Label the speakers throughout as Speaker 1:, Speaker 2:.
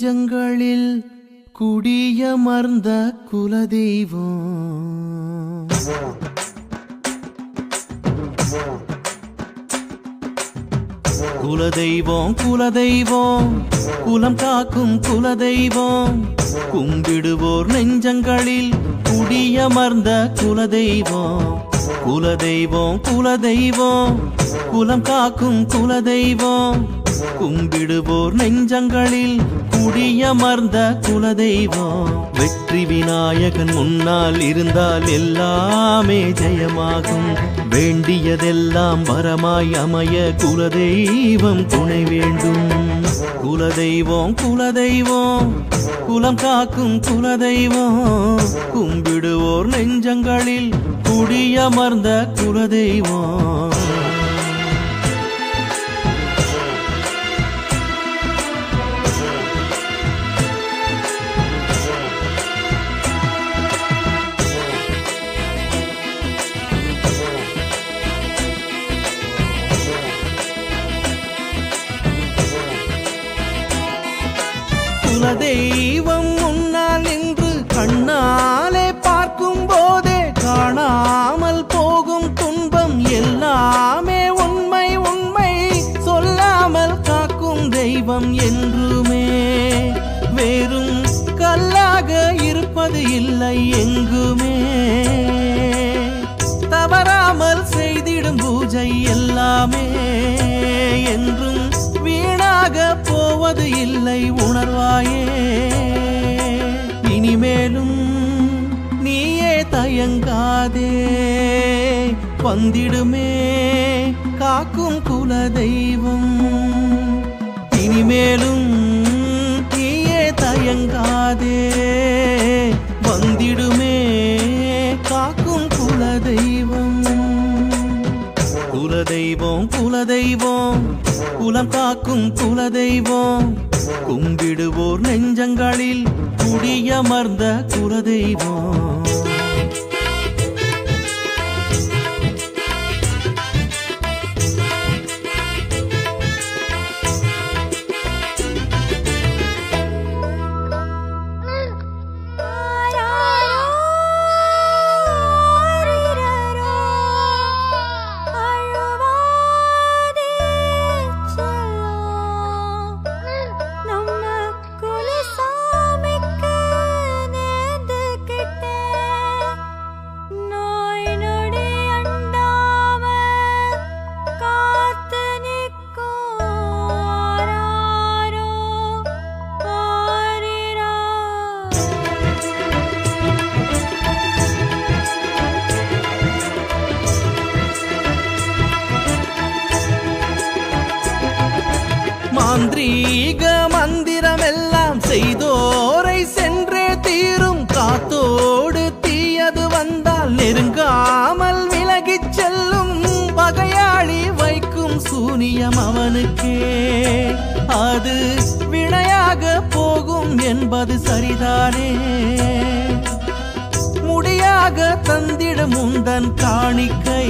Speaker 1: நெஞ்சங்களில் குடியமர்ந்த குலதெய்வம். குலதெய்வம் குலதெய்வம் குலம் காக்கும் குலதெய்வம், கும்பிடுவோர் நெஞ்சங்களில் குடியமர்ந்த குலதெய்வம். குலதெய்வம் குலதெய்வம் குலம் காக்கும் குலதெய்வம், கும்பிடுவோர் நெஞ்சங்களில் குடியமர்ந்த குலதெய்வம். வெற்றி விநாயகன் முன்னால் இருந்தால் எல்லாமே ஜெயமாகும். வேண்டியதெல்லாம் வரமாய் அமைய குலதெய்வம் துணை வேண்டும். குலதெய்வம் குலதெய்வம் குலம் காக்கும் குலதெய்வம், கும்பிடுவோர் நெஞ்சங்களில் குடியமர்ந்த குலதெய்வம். குலதெய்வம் முன்னால் நின்று கண்ணாலே பார்க்கும் போதே காணாமல் போகும் துன்பம் எல்லாமே உண்மை உண்மை, சொல்லாமல் காக்கும் தெய்வம் என்றுமே. வேறும் கல்லாக இருப்பது இல்லை எங்குமே, தவறாமல் செய்திடும் பூஜை எல்லாமே என்றும் வீணாக போவது இல்லை உணர்வாயே. இனிமேலும் நீயே தயங்காதே, வந்திடுமே காக்கும் குலதெய்வம். இனிமேலும் நீயே தயங்காதே, வந்திடுமே காக்கும் குலதெய்வம். குலதெய்வம் குலதெய்வம் குலம் காக்கும் குலதெய்வம், கும்பிடுவோர் நெஞ்சங்களில் குடியமர்ந்த குலதெய்வம். மாந்திரீக மந்திரமெல்லாம் செய்தோரை சென்றே தீரும். காத்தோடு தீயது வந்தால் நெருங்காமல் விலகிச் செல்லும். பகையாளி வைக்கும் சூனியம் அவனுக்கே அது வினையாக போகும் என்பது சரிதானே. முடியாக தந்திடும் முந்தன் காணிக்கை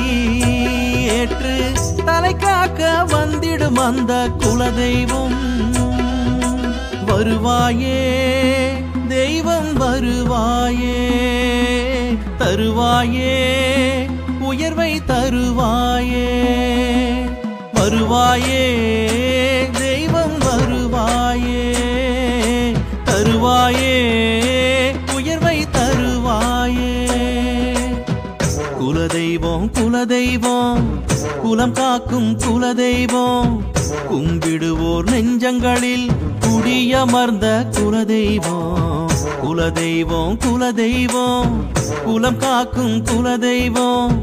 Speaker 1: ஏற்று தலை காக்க வந்திடும் அந்த குலதெய்வம். வருவாயே தெய்வம் வருவாயே, தருவாயே உயர்வை தருவாயே. வருவாயே தெய்வம் வருவாயே, தருவாயே உயர்வை தருவாயே. குலதெய்வம் குலதெய்வம் குலம் காக்கும் குலதெய்வம், கும்பிடுவோர் நெஞ்சங்களில் குடியமர்ந்த குலதெய்வம். குலதெய்வம் குலதெய்வம் குலம் காக்கும் குலதெய்வம்,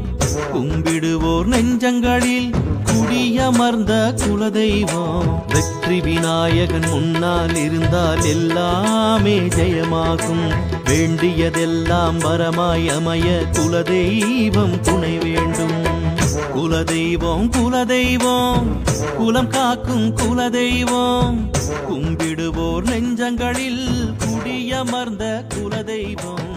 Speaker 1: கும்பிடுவோர் நெஞ்சங்களில் குடியமர்ந்த குலதெய்வம். வெற்றி விநாயகன் முன்னால் இருந்தால் எல்லாமே ஜெயமாகும். வேண்டியதெல்லாம் வரமாய் அமைய குலதெய்வம் துணை வேண்டும். குலதெய்வம் குலதெய்வம் குலம் காக்கும் குலதெய்வம், கும்பிடுவோர் நெஞ்சங்களில் குடியமர்ந்த குலதெய்வம்.